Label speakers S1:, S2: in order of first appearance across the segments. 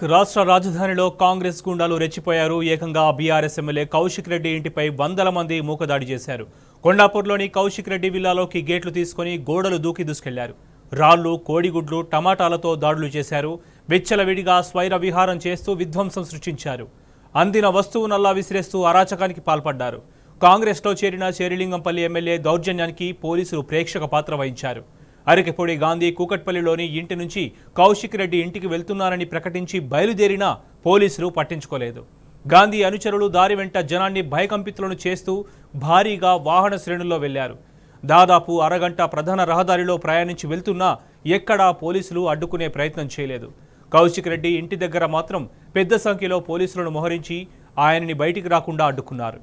S1: రాష్ట్ర రాజధానిలో కాంగ్రెస్ గుండాలు రెచ్చిపోయారు. ఏకంగా బీఆర్ఎస్ ఎమ్మెల్యే కౌశిక్ రెడ్డి ఇంటిపై వందల మంది మూకదాడి చేశారు. కొండాపూర్లోని కౌశిక్ రెడ్డి విల్లాలోకి గేట్లు తీసుకుని గోడలు దూకి దూసుకెళ్లారు. రాళ్లు, కోడిగుడ్లు, టమాటాలతో దాడులు చేశారు. విచ్చలవిడిగా స్వైర విహారం చేస్తూ విధ్వంసం సృష్టించారు. అందిన వస్తువునల్లా విసిరేస్తూ అరాచకానికి పాల్పడ్డారు. కాంగ్రెస్లో చేరిన చేరిలింగంపల్లి ఎమ్మెల్యే దౌర్జన్యానికి పోలీసులు ప్రేక్షక పాత్ర వహించారు. అరకెపొడి గాంధీ కూకట్పల్లిలోని ఇంటి నుంచి కౌశిక్ రెడ్డి ఇంటికి వెళ్తున్నారని ప్రకటించి బయలుదేరినా పోలీసులు పట్టించుకోలేదు. గాంధీ అనుచరులు దారి వెంట జనాన్ని భయకంపితులను చేస్తూ భారీగా వాహన శ్రేణుల్లో వెళ్లారు. దాదాపు అరగంట ప్రధాన రహదారిలో ప్రయాణించి వెళ్తున్నా ఎక్కడా పోలీసులు అడ్డుకునే ప్రయత్నం చేయలేదు. కౌశిక్ రెడ్డి ఇంటి దగ్గర మాత్రం పెద్ద సంఖ్యలో పోలీసులను మోహరించి ఆయనని బయటికి రాకుండా అడ్డుకున్నారు.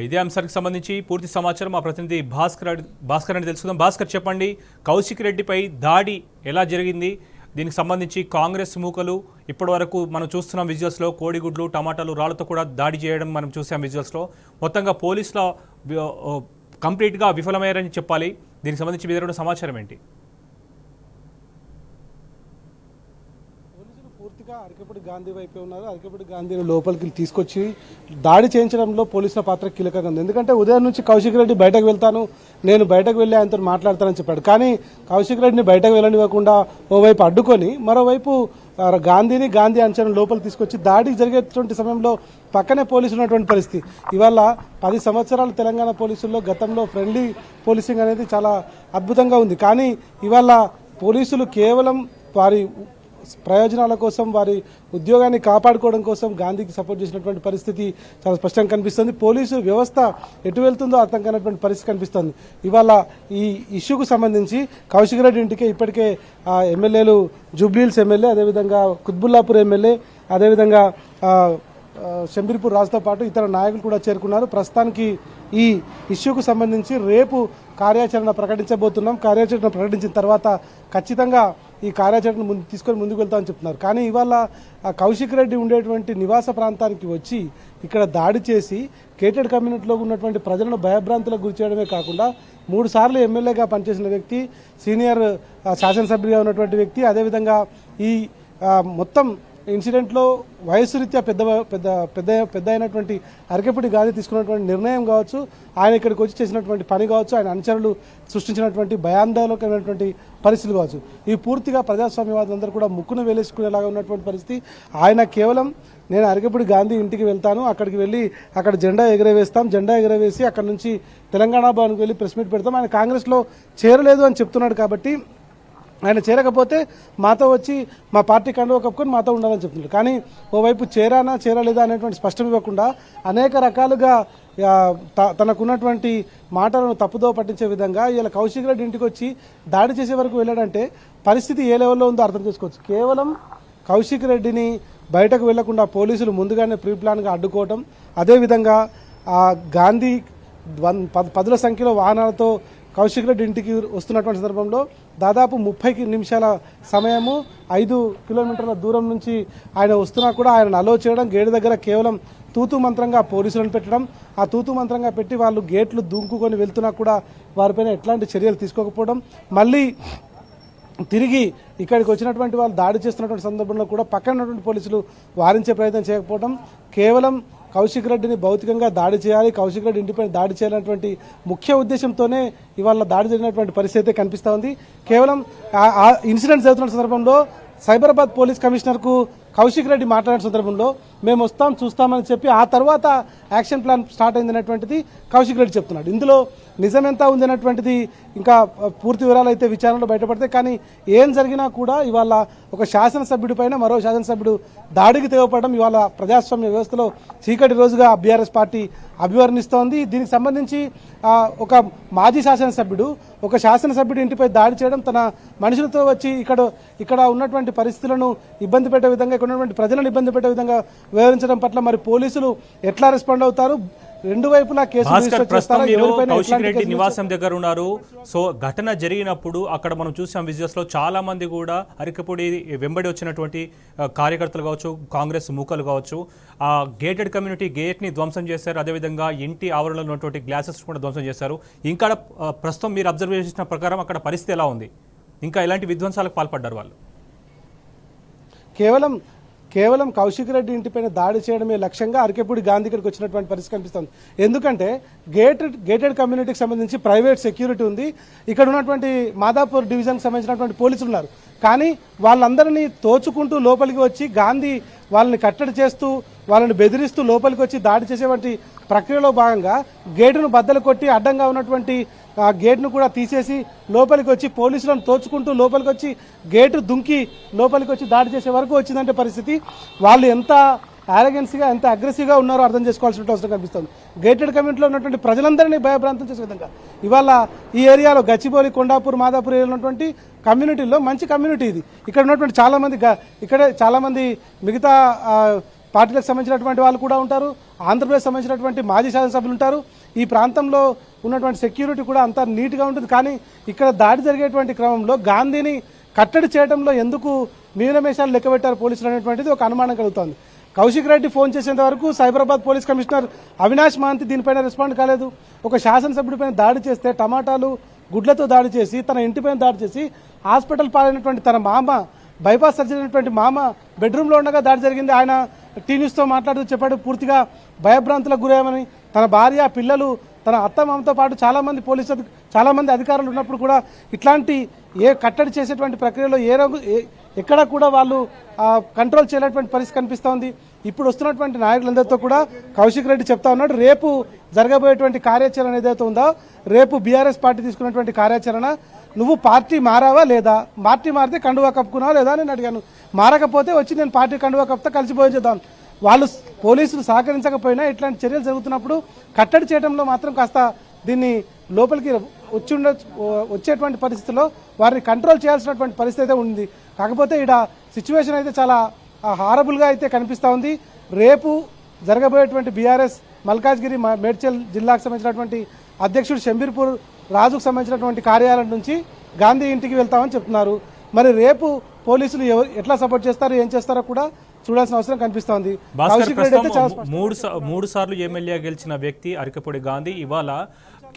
S1: ఇదే అంశానికి సంబంధించి పూర్తి సమాచారం మా ప్రతినిధి భాస్కర్ అని తెలుసుకుందాం. భాస్కర్, చెప్పండి, కౌశిక్ రెడ్డిపై దాడి ఎలా జరిగింది? దీనికి సంబంధించి కాంగ్రెస్ మూకలు ఇప్పటి వరకు మనం చూస్తున్నాం విజువల్స్లో కోడిగుడ్లు, టమాటాలు, రాళ్లతో కూడా దాడి చేయడం మనం చూసాం విజువల్స్లో. మొత్తంగా పోలీసుల కంప్లీట్గా విఫలమయ్యారని చెప్పాలి. దీనికి సంబంధించి మీ దగ్గర సమాచారం ఏంటి?
S2: పూర్తిగా అరకెపొడి గాంధీ వైపే ఉన్నారు. అరకెపొడి గాంధీని లోపలికి తీసుకొచ్చి దాడి చేయించడంలో పోలీసుల పాత్ర కీలకంగా ఉంది. ఎందుకంటే ఉదయం నుంచి కౌశిక్ రెడ్డి బయటకు వెళ్తాను, నేను బయటకు వెళ్ళి ఆయనతో మాట్లాడతానని చెప్పాడు. కానీ కౌశిక్ రెడ్డిని బయటకు వెళ్ళనివ్వకుండా ఓవైపు అడ్డుకొని మరోవైపు గాంధీ అంచనా లోపలికి తీసుకొచ్చి దాడి జరిగేటువంటి సమయంలో పక్కనే పోలీసులు ఉన్నటువంటి పరిస్థితి. ఇవాళ 10 సంవత్సరాలు తెలంగాణ పోలీసుల్లో గతంలో ఫ్రెండ్లీ పోలీసింగ్ అనేది చాలా అద్భుతంగా ఉంది. కానీ ఇవాళ పోలీసులు కేవలం వారి ప్రయోజనాల కోసం, వారి ఉద్యోగాన్ని కాపాడుకోవడం కోసం గాంధీకి సపోర్ట్ చేసినటువంటి పరిస్థితి చాలా స్పష్టంగా కనిపిస్తుంది. పోలీసు వ్యవస్థ ఎటు వెళ్తుందో అర్థం కానటువంటి పరిస్థితి కనిపిస్తుంది. ఇవాళ ఈ ఇష్యూకు సంబంధించి కౌశిక్ రెడ్డి ఇంటికే ఇప్పటికే ఎమ్మెల్యేలు, జూబ్లీహిల్స్ ఎమ్మెల్యే, అదేవిధంగా కుత్బుల్లాపూర్ ఎమ్మెల్యే, అదేవిధంగా షంబీర్పూర్ రాజుతో పాటు ఇతర నాయకులు కూడా చేరుకున్నారు. ప్రస్తుతానికి ఈ ఇష్యూకు సంబంధించి రేపు కార్యాచరణ ప్రకటించబోతున్నాం. కార్యాచరణ ప్రకటించిన తర్వాత ఖచ్చితంగా ఈ కార్యాచరణ తీసుకొని ముందుకు వెళ్తామని చెప్తున్నారు. కానీ ఇవాళ కౌశిక్ రెడ్డి ఉండేటువంటి నివాస ప్రాంతానికి వచ్చి ఇక్కడ దాడి చేసి కేటెడ్ కమ్యూనిటీలో ఉన్నటువంటి ప్రజలను భయభ్రాంతులకు గురి చేయడమే కాకుండా 3 సార్లు ఎమ్మెల్యేగా పనిచేసిన వ్యక్తి, సీనియర్ శాసనసభ్యుడిగా ఉన్నటువంటి వ్యక్తి, అదేవిధంగా ఈ మొత్తం ఇన్సిడెంట్లో వయసు రీత్యా పెద్ద అయినటువంటి అరకెపొడి గాంధీ తీసుకున్నటువంటి నిర్ణయం కావచ్చు, ఆయన ఇక్కడికి వచ్చి చేసినటువంటి పని కావచ్చు, ఆయన అనుచరులు సృష్టించినటువంటి భయాందోళనకరమైనటువంటి పరిస్థితులు కావచ్చు, ఈ పూర్తిగా ప్రజాస్వామ్యవాదులందరూ కూడా ముక్కును వేలేసుకునేలాగా ఉన్నటువంటి పరిస్థితి. ఆయన కేవలం నేను అరకెపొడి గాంధీ ఇంటికి వెళ్తాను, అక్కడికి వెళ్ళి అక్కడ జెండా ఎగరవేసి అక్కడ నుంచి తెలంగాణ భవన్కి వెళ్ళి ప్రెస్ మీట్ పెడతాం, ఆయన కాంగ్రెస్లో చేరలేదు అని చెప్తున్నాడు. కాబట్టి ఆయన చేరకపోతే మాతో వచ్చి మా పార్టీ కండువా కప్పుకొని మాతో ఉండాలని చెప్తున్నారు. కానీ ఓవైపు చేరలేదా అనేటువంటి స్పష్టం ఇవ్వకుండా అనేక రకాలుగా తనకున్నటువంటి మాటలను తప్పుదో పట్టించే విధంగా ఇలా కౌశిక్ రెడ్డి ఇంటికి వచ్చి దాడి చేసే వరకు వెళ్ళాడంటే పరిస్థితి ఏ లెవెల్లో ఉందో అర్థం చేసుకోవచ్చు. కేవలం కౌశిక్ రెడ్డిని బయటకు వెళ్లకుండా పోలీసులు ముందుగానే ప్రీ ప్లాన్గా అడ్డుకోవటం, అదేవిధంగా గాంధీ 10ల సంఖ్యలో వాహనాలతో కౌశిక్ రెడ్డి ఇంటికి వస్తున్నటువంటి సందర్భంలో దాదాపు 30 నిమిషాల సమయము, 5 కిలోమీటర్ల దూరం నుంచి ఆయన వస్తున్నా కూడా ఆయన అలో చేయడం, గేటు దగ్గర కేవలం తూతూ మంత్రంగా పోలీసులను పెట్టడం, ఆ తూతూ మంత్రంగా పెట్టి వాళ్ళు గేట్లు దుంకుకొని వెళ్తున్నా కూడా వారిపైన ఎట్లాంటి చర్యలు తీసుకోకపోవడం, మళ్ళీ తిరిగి ఇక్కడికి వచ్చినటువంటి వాళ్ళు దాడి చేస్తున్నటువంటి సందర్భంలో కూడా పక్కన ఉన్నటువంటి పోలీసులు వారించే ప్రయత్నం చేయకపోవడం, కేవలం కౌశిక్ రెడ్డిని భౌతికంగా దాడి చేయాలి, కౌశిక్ రెడ్డి ఇంటిపైన దాడి చేయాలనేటువంటి ముఖ్య ఉద్దేశంతోనే ఇవాళ దాడి జరిగినటువంటి పరిస్థితి కనిపిస్తూ ఉంది. కేవలం ఆ ఇన్సిడెంట్ జరుగుతున్న సందర్భంలో సైబరాబాద్ పోలీస్ కమిషనర్కు కౌశిక్ రెడ్డి మాట్లాడిన సందర్భంలో మేము వస్తాం చూస్తామని చెప్పి ఆ తర్వాత యాక్షన్ ప్లాన్ స్టార్ట్ అయింది అనేటువంటిది కౌశిక్ రెడ్డి చెప్తున్నాడు. ఇందులో నిజమెంత ఉంది అనేటువంటిది ఇంకా పూర్తి వివరాలు అయితే విచారణలో బయటపడతాయి. కానీ ఏం జరిగినా కూడా ఇవాళ ఒక శాసనసభ్యుడి పైన మరో శాసనసభ్యుడు దాడికి తెగపడడం ఇవాళ ప్రజాస్వామ్య వ్యవస్థలో చీకటి రోజుగా బీఆర్ఎస్ పార్టీ అభివర్ణిస్తోంది. దీనికి సంబంధించి ఒక మాజీ శాసనసభ్యుడు ఒక శాసనసభ్యుడి ఇంటిపై దాడి చేయడం, తన మనుషులతో వచ్చి ఇక్కడ ఉన్నటువంటి పరిస్థితులను ఇబ్బంది పెట్టే విధంగా, ఇక్కడ ఉన్నటువంటి ప్రజలను ఇబ్బంది పెట్టే విధంగా వ్యవహరించడం పట్ల మరి పోలీసులు ఎట్లా రెస్పాండ్ అవుతారు? రెండు వైపులా కేసు
S1: భాస్కర్,
S2: రిజిస్టర్
S1: ప్రస్తుతం
S2: చేస్తారా?
S1: మీరు
S2: ఎవరిపైన
S1: కౌశిక్
S2: ఎట్లాంటి
S1: రెడ్డి
S2: కేసులు
S1: నివాసం దగ్గర ఉన్నారు. సో ఘటన జరిగినప్పుడు అక్కడ మనం చూసాం విజువల్స్ లో చాలా మంది కూడా అరికపూడి వెంబడి వచ్చినటువంటి కార్యకర్తలు కావచ్చు, కాంగ్రెస్ మూకలు కావచ్చు, ఆ గేటెడ్ కమ్యూనిటీ గేట్ ని ధ్వంసం చేశారు. అదేవిధంగా ఇంటి ఆవరణలో ఉన్నటువంటి గ్లాసెస్ కూడా ధ్వంసం చేశారు. ఇంకా ప్రస్తుతం మీరు అబ్జర్వ్ చేసిన ప్రకారం అక్కడ పరిస్థితి ఎలా ఉంది? ఇంకా ఎలాంటి విధ్వంసాలకు పాల్పడ్డారు వాళ్ళు?
S2: కేవలం కౌశిక్ రెడ్డి ఇంటిపైన దాడి చేయడమే లక్ష్యంగా అరకెపూడి గాంధీ ఇక్కడికి వచ్చినటువంటి పరిస్థితి కనిపిస్తుంది. ఎందుకంటే గేటెడ్ కమ్యూనిటీకి సంబంధించి ప్రైవేట్ సెక్యూరిటీ ఉంది. ఇక్కడ ఉన్నటువంటి మాదాపూర్ డివిజన్కి సంబంధించినటువంటి పోలీసులు ఉన్నారు. కానీ వాళ్ళందరినీ తోచుకుంటూ లోపలికి వచ్చి గాంధీ వాళ్ళని కట్టడి చేస్తూ వాళ్ళని బెదిరిస్తూ లోపలికి వచ్చి దాడి చేసేటువంటి ప్రక్రియలో భాగంగా గేటును బద్దలు కొట్టి అడ్డంగా ఉన్నటువంటి గేట్ను కూడా తీసేసి లోపలికి వచ్చి పోలీసులను తోచుకుంటూ లోపలికి వచ్చి గేటు దుంకి లోపలికి వచ్చి దాడి చేసే వరకు వచ్చిందంటే పరిస్థితి. వాళ్ళు ఎంత ఆరగెన్సీగా ఎంత అగ్రెసివ్గా ఉన్నారో అర్థం చేసుకోవాల్సిన అవసరం కనిపిస్తుంది. గేటెడ్ కమ్యూనిటీలో ఉన్నటువంటి ప్రజలందరినీ భయభ్రాంతం చేసే విధంగా ఇవాళ ఈ ఏరియాలో గచ్చిబౌలి, కొండాపూర్, మాదాపూర్ ఏరియాలో ఉన్నటువంటి కమ్యూనిటీలో మంచి కమ్యూనిటీ ఇది. ఇక్కడ ఉన్నటువంటి చాలా మంది మిగతా పార్టీలకు సంబంధించినటువంటి వాళ్ళు కూడా ఉంటారు. ఆంధ్రప్రదేశ్ సంబంధించినటువంటి మాజీ శాసనసభ్యులు ఉంటారు. ఈ ప్రాంతంలో ఉన్నటువంటి సెక్యూరిటీ కూడా అంతా నీట్గా ఉంటుంది. కానీ ఇక్కడ దాడి జరిగేటువంటి క్రమంలో గాంధీని కట్టడి చేయడంలో ఎందుకు మీనమేషాలు లెక్కబెట్టారు పోలీసులు అనేటువంటిది ఒక అనుమానం కలుగుతోంది. కౌశిక్ రెడ్డి ఫోన్ చేసేంత వరకు సైబరాబాద్ పోలీస్ కమిషనర్ అవినాష్ మహంతి దీనిపైన రెస్పాండ్ కాలేదు. ఒక శాసనసభ్యుడిపైన దాడి చేస్తే టమాటాలు గుడ్లతో దాడి చేసి తన ఇంటిపైన దాడి చేసి హాస్పిటల్ పాలైనటువంటి తన మామ, బైపాస్ సర్జరీ అయినటువంటి మామ బెడ్రూమ్లో ఉండగా దాడి జరిగింది. ఆయన టీ న్యూస్తో మాట్లాడుతూ చెప్పాడు పూర్తిగా భయభ్రాంతులకు గురయ్యామని. తన భార్య, పిల్లలు, తన అత్తమామతో పాటు చాలా మంది అధికారులు ఉన్నప్పుడు కూడా ఇట్లాంటి కట్టడి చేసేటువంటి ప్రక్రియలో ఎక్కడ కూడా వాళ్ళు కంట్రోల్ చేయలేటువంటి పరిస్థితి కనిపిస్తోంది. ఇప్పుడు వస్తున్నటువంటి నాయకులందరితో కూడా కౌశిక్ రెడ్డి చెప్తా ఉన్నాడు, రేపు జరగబోయేటువంటి కార్యాచరణ ఏదైతే ఉందో, రేపు బీఆర్ఎస్ పార్టీ తీసుకున్నటువంటి కార్యాచరణ, నువ్వు పార్టీ మారావా లేదా, పార్టీ మారితే కండువా కప్పుకున్నావా లేదా అని అడిగాను. మారకపోతే వచ్చి నేను పార్టీ కండువా కప్పుతా కలిసి చేద్దాం. వాళ్ళు పోలీసులు సహకరించకపోయినా ఇట్లాంటి చర్యలు జరుగుతున్నప్పుడు కట్టడి చేయడంలో మాత్రం కాస్త దీన్ని లోపలికి వచ్చేటువంటి పరిస్థితిలో వారిని కంట్రోల్ చేయాల్సినటువంటి పరిస్థితి అయితే ఉంది. కాకపోతే ఇక్కడ సిచ్యువేషన్ అయితే చాలా హారబుల్గా అయితే కనిపిస్తూ ఉంది. రేపు జరగబోయేటువంటి బీఆర్ఎస్ మల్కాజ్గిరి, మేడ్చల్ జిల్లాకు సంబంధించినటువంటి అధ్యక్షుడు షంబీర్పూర్ రాజుకు సంబంధించినటువంటి కార్యాలయం నుంచి గాంధీ ఇంటికి వెళ్తామని చెప్తున్నారు. మరి రేపు పోలీసులు ఎట్లా సపోర్ట్ చేస్తారు, ఏం చేస్తారో కూడా చూడాల్సిన అవసరం కనిపిస్తోంది.
S1: మూడు సార్లు ఎమ్మెల్యే గెలిచిన వ్యక్తి అరికపూడి గాంధీ ఇవాళ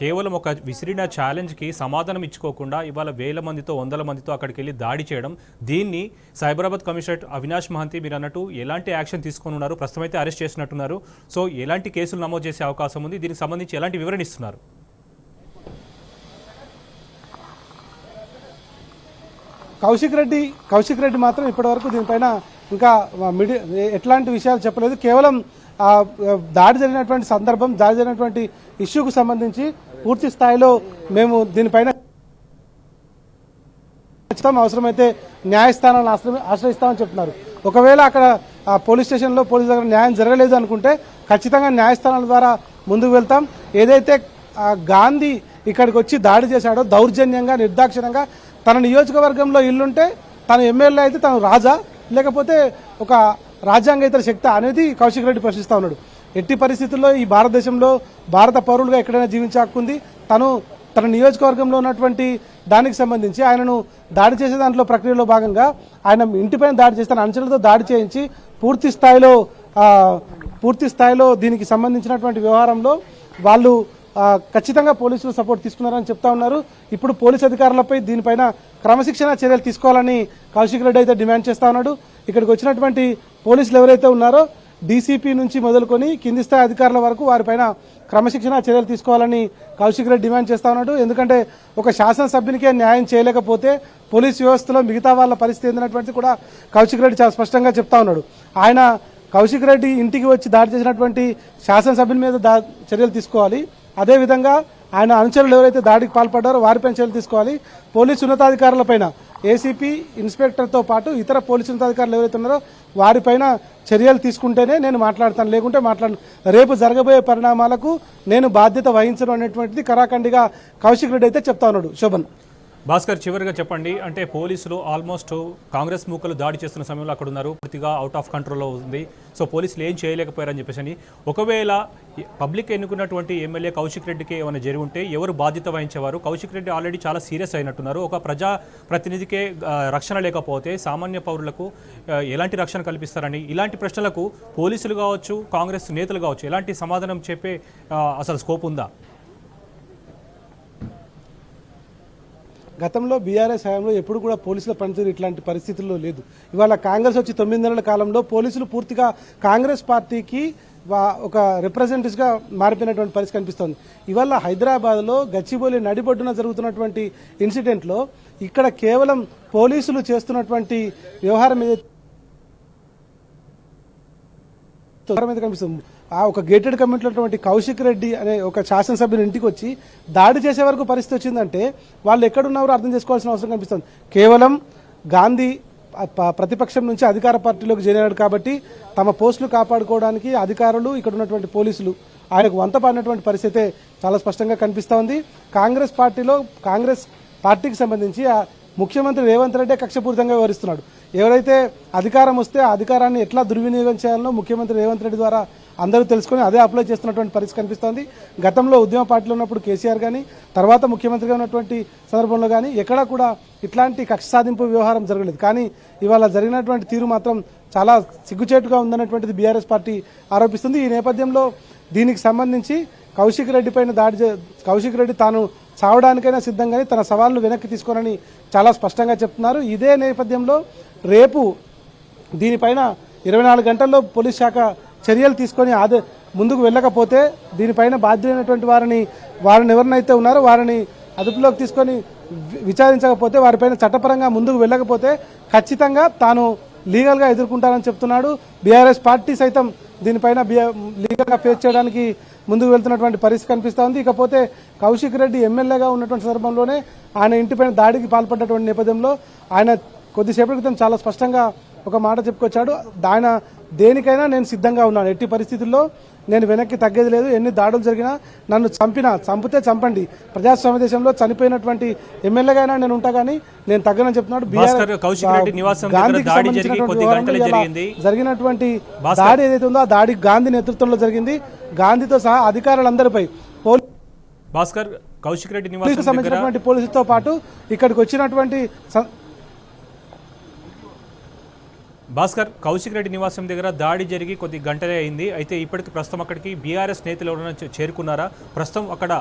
S1: కేవలం ఒక విసిరిన ఛాలెంజ్కి సమాధానం ఇచ్చుకోకుండా ఇవాళ వేల మందితో, వందల మందితో అక్కడికి వెళ్ళి దాడి చేయడం, దీన్ని సైబరాబాద్ కమిషనర్ అవినాష్ మహంతి మీరు అన్నట్టు ఎలాంటి యాక్షన్ తీసుకొని ఉన్నారు, ప్రస్తుతం అయితే అరెస్ట్ చేసినట్టున్నారు. సో ఎలాంటి కేసులు నమోదు చేసే అవకాశం ఉంది, దీనికి సంబంధించి ఎలాంటి వివరణ ఇస్తున్నారు?
S2: కౌశిక్ రెడ్డి మాత్రం ఇప్పటివరకు దీనిపైన ఇంకా ఎట్లాంటి విషయాలు చెప్పలేదు. కేవలం దాడి జరిగినటువంటి సందర్భం, దాడి జరిగినటువంటి ఇష్యూకు సంబంధించి పూర్తి స్థాయిలో మేము దీనిపైన అవసరమైతే న్యాయస్థానాలను ఆశ్రయిస్తామని చెప్తున్నారు. ఒకవేళ అక్కడ పోలీస్ స్టేషన్లో పోలీసు దగ్గర న్యాయం జరగలేదు అనుకుంటే ఖచ్చితంగా న్యాయస్థానాల ద్వారా ముందుకు వెళ్తాం. ఏదైతే గాంధీ ఇక్కడికి వచ్చి దాడి చేశాడో దౌర్జన్యంగా, నిర్దాక్షిణ్యంగా, తన నియోజకవర్గంలో ఇల్లుంటే తన ఎమ్మెల్యే అయితే తను రాజా లేకపోతే ఒక రాజ్యాంగేతర శక్తి అనేది కౌశిక్ రెడ్డి ప్రశ్నిస్తూ ఉన్నాడు. ఎట్టి పరిస్థితుల్లో ఈ భారతదేశంలో భారత పౌరులుగా ఎక్కడైనా జీవించే హక్కు ఉంది. తన నియోజకవర్గంలో ఉన్నటువంటి దానికి సంబంధించి ఆయనను దాడి చేసే దాంట్లో ప్రక్రియలో భాగంగా ఆయన ఇంటిపైన దాడి చేసి తన అంచెలతో దాడి చేయించి పూర్తి స్థాయిలో దీనికి సంబంధించినటువంటి వ్యవహారంలో వాళ్ళు ఖచ్చితంగా పోలీసులు సపోర్ట్ తీసుకున్నారని చెప్తా ఉన్నారు. ఇప్పుడు పోలీసు అధికారులపై దీనిపైన క్రమశిక్షణ చర్యలు తీసుకోవాలని కౌశిక్ రెడ్డి అయితే డిమాండ్ చేస్తా ఉన్నాడు. ఇక్కడికి వచ్చినటువంటి పోలీసులు ఎవరైతే ఉన్నారో డీసీపీ నుంచి మొదలుకొని కింది స్థాయి అధికారుల వరకు వారిపైన క్రమశిక్షణ చర్యలు తీసుకోవాలని కౌశిక్ రెడ్డి డిమాండ్ చేస్తా ఉన్నాడు. ఎందుకంటే ఒక శాసనసభ్యునికే న్యాయం చేయలేకపోతే పోలీస్ వ్యవస్థలో మిగతా వాళ్ళ పరిస్థితి ఏంటనేటువంటిది కూడా కౌశిక్ రెడ్డి చాలా స్పష్టంగా చెప్తా ఉన్నాడు. కౌశిక్ రెడ్డి ఇంటికి వచ్చి దాడి చేసినటువంటి శాసనసభ్యుల మీద చర్యలు తీసుకోవాలి. అదేవిధంగా ఆయన అనుచరులు ఎవరైతే దాడికి పాల్పడ్డారో వారిపైన చర్యలు తీసుకోవాలి. పోలీసు ఉన్నతాధికారులపైన ఏసీపీ, ఇన్స్పెక్టర్తో పాటు ఇతర పోలీసు ఉన్నతాధికారులు ఎవరైతే ఉన్నారో వారిపైన చర్యలు తీసుకుంటేనే నేను మాట్లాడతాను, లేకుంటే రేపు జరగబోయే పరిణామాలకు నేను బాధ్యత వహించను అనేటువంటిది కరాఖండిగా కౌశిక్ రెడ్డి అయితే చెప్తా ఉన్నాడు. శోభన్.
S1: భాస్కర్, చివరిగా చెప్పండి, అంటే పోలీసులు ఆల్మోస్ట్ కాంగ్రెస్ మూకలు దాడి చేస్తున్న సమయంలో అక్కడ ఉన్నారు, పూర్తిగా అవుట్ ఆఫ్ కంట్రోల్లో ఉంది. సో పోలీసులు ఏం చేయలేకపోయారని చెప్పేసి, ఒకవేళ పబ్లిక్ ఎన్నుకున్నటువంటి ఎమ్మెల్యే కౌశిక్ రెడ్డికి ఏమైనా జరిగి ఉంటే ఎవరు బాధ్యత వహించేవారు? కౌశిక్ రెడ్డి ఆల్రెడీ చాలా సీరియస్ అయినట్టున్నారు. ఒక ప్రజా ప్రతినిధికే రక్షణ లేకపోతే సామాన్య పౌరులకు ఎలాంటి రక్షణ కల్పిస్తారని, ఇలాంటి ప్రశ్నలకు పోలీసులు కావచ్చు, కాంగ్రెస్ నేతలు కావచ్చు, ఎలాంటి సమాధానం చెప్పే అసలు స్కోప్ ఉందా?
S2: గతంలో బీఆర్ఎస్ హయాంలో ఎప్పుడు కూడా పోలీసుల పనితీరు ఇట్లాంటి పరిస్థితుల్లో లేదు. ఇవాళ కాంగ్రెస్ వచ్చి 9 నెలల కాలంలో పోలీసులు పూర్తిగా కాంగ్రెస్ పార్టీకి ఒక రిప్రజెంటేటివ్స్గా మారిపోయినటువంటి పరిస్థితి కనిపిస్తోంది. ఇవాళ హైదరాబాద్లో గచ్చిబౌలి నడిబొడ్డున జరుగుతున్నటువంటి ఇన్సిడెంట్లో ఇక్కడ కేవలం పోలీసులు చేస్తున్నటువంటి వ్యవహారం మీద కనిపిస్తుంది. ఆ ఒక గేటెడ్ కమ్యూనిటీ కౌశిక్ రెడ్డి అనే ఒక శాసనసభ్యుని ఇంటికి వచ్చి దాడి చేసే వరకు పరిస్థితి వచ్చిందంటే వాళ్ళు ఎక్కడున్నారో అర్థం చేసుకోవాల్సిన అవసరం కనిపిస్తుంది. కేవలం గాంధీ ప్రతిపక్షం నుంచి అధికార పార్టీలోకి చేరాడు కాబట్టి తమ పోస్టులు కాపాడుకోవడానికి అధికారులు, ఇక్కడ ఉన్నటువంటి పోలీసులు ఆయనకు వంత పాడినటువంటి పరిస్థితే చాలా స్పష్టంగా కనిపిస్తూ ఉంది. కాంగ్రెస్ పార్టీకి సంబంధించి ముఖ్యమంత్రి రేవంత్ రెడ్డి కక్షపూరితంగా వ్యవహరిస్తున్నాడు. ఎవరైతే అధికారం వస్తే ఆ అధికారాన్ని ఎట్లా దుర్వినియోగం చేయాలనో ముఖ్యమంత్రి రేవంత్ రెడ్డి ద్వారా అందరూ తెలుసుకుని అదే అప్లై చేస్తున్నటువంటి పరిస్థితి కనిపిస్తోంది. గతంలో ఉద్యమ పార్టీలో ఉన్నప్పుడు కేసీఆర్ కానీ, తర్వాత ముఖ్యమంత్రిగా ఉన్నటువంటి సందర్భంలో కానీ ఎక్కడా కూడా ఇట్లాంటి కక్ష సాధింపు వ్యవహారం జరగలేదు. కానీ ఇవాళ జరిగినటువంటి తీరు మాత్రం చాలా సిగ్గుచేటుగా ఉందన్నటువంటిది బీఆర్ఎస్ పార్టీ ఆరోపిస్తుంది. ఈ నేపథ్యంలో దీనికి సంబంధించి కౌశిక్ రెడ్డి పైన కౌశిక్ రెడ్డి తాను చావడానికైనా సిద్ధంగానే తన సవాళ్లు వెనక్కి తీసుకోనని చాలా స్పష్టంగా చెప్తున్నారు. ఇదే నేపథ్యంలో రేపు దీనిపైన 24 గంటల్లో పోలీస్ శాఖ చర్యలు తీసుకొని ముందుకు వెళ్ళకపోతే దీనిపైన బాధ్యులైనటువంటి వారిని ఎవరినైతే ఉన్నారో వారిని అదుపులోకి తీసుకొని విచారించకపోతే, వారిపైన చట్టపరంగా ముందుకు వెళ్ళకపోతే ఖచ్చితంగా తాను లీగల్గా ఎదుర్కొంటానని చెప్తున్నాడు. బీఆర్ఎస్ పార్టీ సైతం దీనిపైన లీగల్గా ఫేస్ చేయడానికి ముందుకు వెళ్తున్నటువంటి పరిస్థితి కనిపిస్తూ ఉంది. ఇకపోతే కౌశిక్ రెడ్డి ఎమ్మెల్యేగా ఉన్నటువంటి సందర్భంలోనే ఆయన ఇంటిపైన దాడికి పాల్పడ్డటువంటి నేపథ్యంలో ఆయన కొద్దిసేపటి క్రితం చాలా స్పష్టంగా ఒక మాట చెప్పుకొచ్చాడు. ఆయన దేనికైనా నేను సిద్ధంగా ఉన్నాను, ఎట్టి పరిస్థితుల్లో నేను వెనక్కి తగ్గేది లేదు, ఎన్ని దాడులు జరిగినా నన్ను చంపితే చంపండి, ప్రజాస్వామ్య దేశంలో చనిపోయినటువంటి ఎమ్మెల్యేగా అయినా నేను ఉంటా కానీ నేను తగ్గనని చెప్తున్నాడు. జరిగినటువంటి దాడి ఏదైతే ఉందో ఆ దాడి గాంధీ నేతృత్వంలో జరిగింది. గాంధీతో సహా అధికారులందరిపై
S1: భాస్కర్ కౌశిక్ రెడ్డి
S2: సంబంధించినటువంటి పోలీసులతో పాటు ఇక్కడికి వచ్చినటువంటి
S1: భాస్కర్ కౌశిక్ రెడ్డి నివాసం దగ్గర దాడి జరిగి కొద్ది గంటలే అయింది. అయితే ఇప్పటికి ప్రస్తుతం అక్కడికి బీఆర్ఎస్ నేతలు ఎవరైనా చేరుకున్నారా? ప్రస్తుతం అక్కడ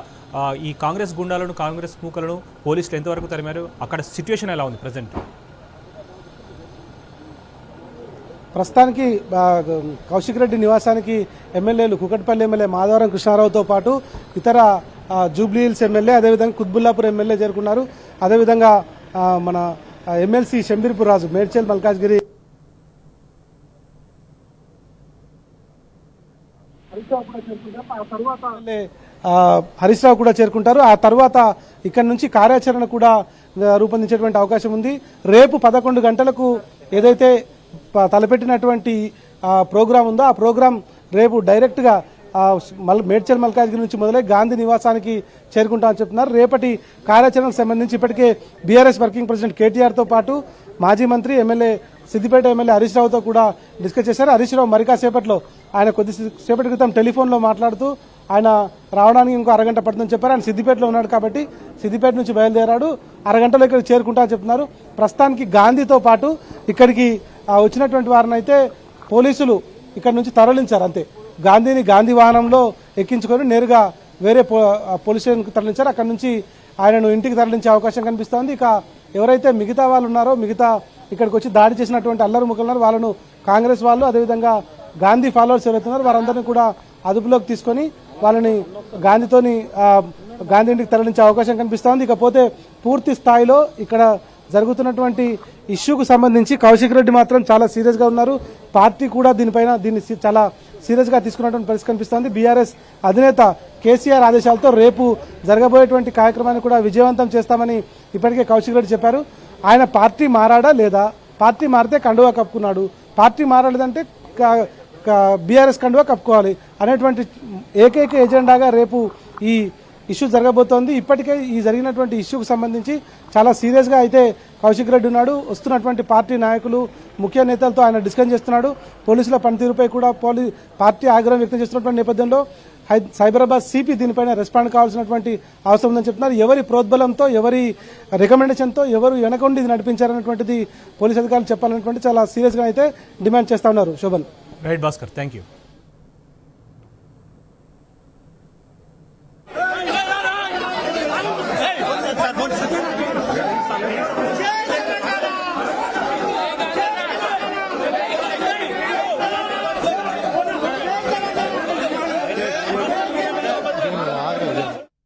S1: ఈ కాంగ్రెస్ గుండాలను, కాంగ్రెస్ మూకలను పోలీసులు ఎంతవరకు తరిమారు? అక్కడ సిచ్యువేషన్ ఎలా ఉంది ప్రజెంట్?
S2: ప్రస్తుతానికి కౌశిక్ రెడ్డి నివాసానికి ఎమ్మెల్యేలు కుకట్పల్లి ఎమ్మెల్యే మాధవరం కృష్ణారావుతో పాటు ఇతర జూబ్లీ హిల్స్ ఎమ్మెల్యే, అదేవిధంగా కుత్బుల్లాపూర్ ఎమ్మెల్యే చేరుకున్నారు. అదేవిధంగా మన ఎమ్మెల్సీ షంబీర్పూర్ రాజు, మేడ్చల్ మల్కాజ్గిరి హరీష్ రావు కూడా చేరుకుంటారు. ఆ తర్వాత ఇక్కడ నుంచి కార్యాచరణ కూడా రూపొందించేటువంటి అవకాశం ఉంది. రేపు 11 గంటలకు ఏదైతే తలపెట్టినటువంటి ప్రోగ్రాం ఉందో ఆ ప్రోగ్రాం రేపు డైరెక్ట్గా మేడ్చల్ మల్కాజ్గిరి నుంచి మొదలై గాంధీ నివాసానికి చేరుకుంటామని చెప్తున్నారు. రేపటి కార్యాచరణకు సంబంధించి ఇప్పటికే బీఆర్ఎస్ వర్కింగ్ ప్రెసిడెంట్ కేటీఆర్తో పాటు మాజీ మంత్రి సిద్దిపేట ఎమ్మెల్యే హరీష్ రావుతో కూడా డిస్కస్ చేశారు. హరీష్ రావు మరి కాసేపట్లో ఆయన కొద్దిసేపటి క్రితం టెలిఫోన్లో మాట్లాడుతూ ఆయన రావడానికి ఇంకో అరగంట పడుతుందని చెప్పారు. ఆయన సిద్దిపేటలో ఉన్నాడు కాబట్టి సిద్దిపేట నుంచి బయలుదేరాడు, అరగంటలో ఇక్కడికి చేరుకుంటా అని చెప్తున్నారు. ప్రస్తుతానికి గాంధీతో పాటు ఇక్కడికి వచ్చినటువంటి వారిని అయితే పోలీసులు ఇక్కడ నుంచి తరలించారు. అంతే, గాంధీ వాహనంలో ఎక్కించుకొని నేరుగా వేరే పోలీస్ స్టేషన్కు తరలించారు. అక్కడ నుంచి ఆయనను ఇంటికి తరలించే అవకాశం కనిపిస్తోంది. ఇక ఎవరైతే మిగతా వాళ్ళు ఉన్నారో, ఇక్కడికి వచ్చి దాడి చేసినటువంటి అల్లరి ముక్కలున్నారు, వాళ్ళను కాంగ్రెస్ వాళ్ళు, అదేవిధంగా గాంధీ ఫాలోవర్స్ ఎవరైతున్నారో వారందరినీ కూడా అదుపులోకి తీసుకొని వాళ్ళని గాంధీ ఇంటికి తరలించే అవకాశం కనిపిస్తోంది. ఇకపోతే పూర్తి స్థాయిలో ఇక్కడ జరుగుతున్నటువంటి ఇష్యూకు సంబంధించి కౌశిక్ రెడ్డి మాత్రం చాలా సీరియస్గా ఉన్నారు. పార్టీ కూడా దీన్ని చాలా సీరియస్గా తీసుకున్నటువంటి పరిస్థితి కనిపిస్తోంది. బీఆర్ఎస్ అధినేత కేసీఆర్ ఆదేశాలతో రేపు జరగబోయేటువంటి కార్యక్రమాన్ని కూడా విజయవంతం చేస్తామని ఇప్పటికే కౌశిక్ రెడ్డి చెప్పారు. ఆయన పార్టీ మారాడా లేదా, పార్టీ మారితే కండువా కప్పుకున్నాడు, పార్టీ మారలేదంటే బీఆర్ఎస్ కండువా కప్పుకోవాలి అనేటువంటి ఏకైక ఎజెండాగా రేపు ఈ ఇష్యూ జరగబోతోంది. ఇప్పటికే ఈ జరిగినటువంటి ఇష్యూకు సంబంధించి చాలా సీరియస్గా అయితే కౌశిక్ రెడ్డి ఉన్నాడు. వస్తున్నటువంటి పార్టీ నాయకులు ముఖ్య నేతలతో ఆయన డిస్కస్ చేస్తున్నాడు. పోలీసుల పనితీరుపై కూడా పార్టీ ఆగ్రహం వ్యక్తం చేస్తున్నటువంటి నేపథ్యంలో సైబరాబాద్ సిపి దీనిపైన రెస్పాండ్ కావాల్సినటువంటి అవసరం ఉందని చెప్తున్నారు. ఎవరి ప్రోద్బలంతో, ఎవరి రికమెండేషన్తో, ఎవరు వెనకొండి ఇది నడిపించారనేటువంటిది పోలీసు అధికారులు చెప్పాలనేటువంటి చాలా సీరియస్గా అయితే డిమాండ్ చేస్తా ఉన్నారు. Shobhan.
S1: Right Bhaskar, thank you.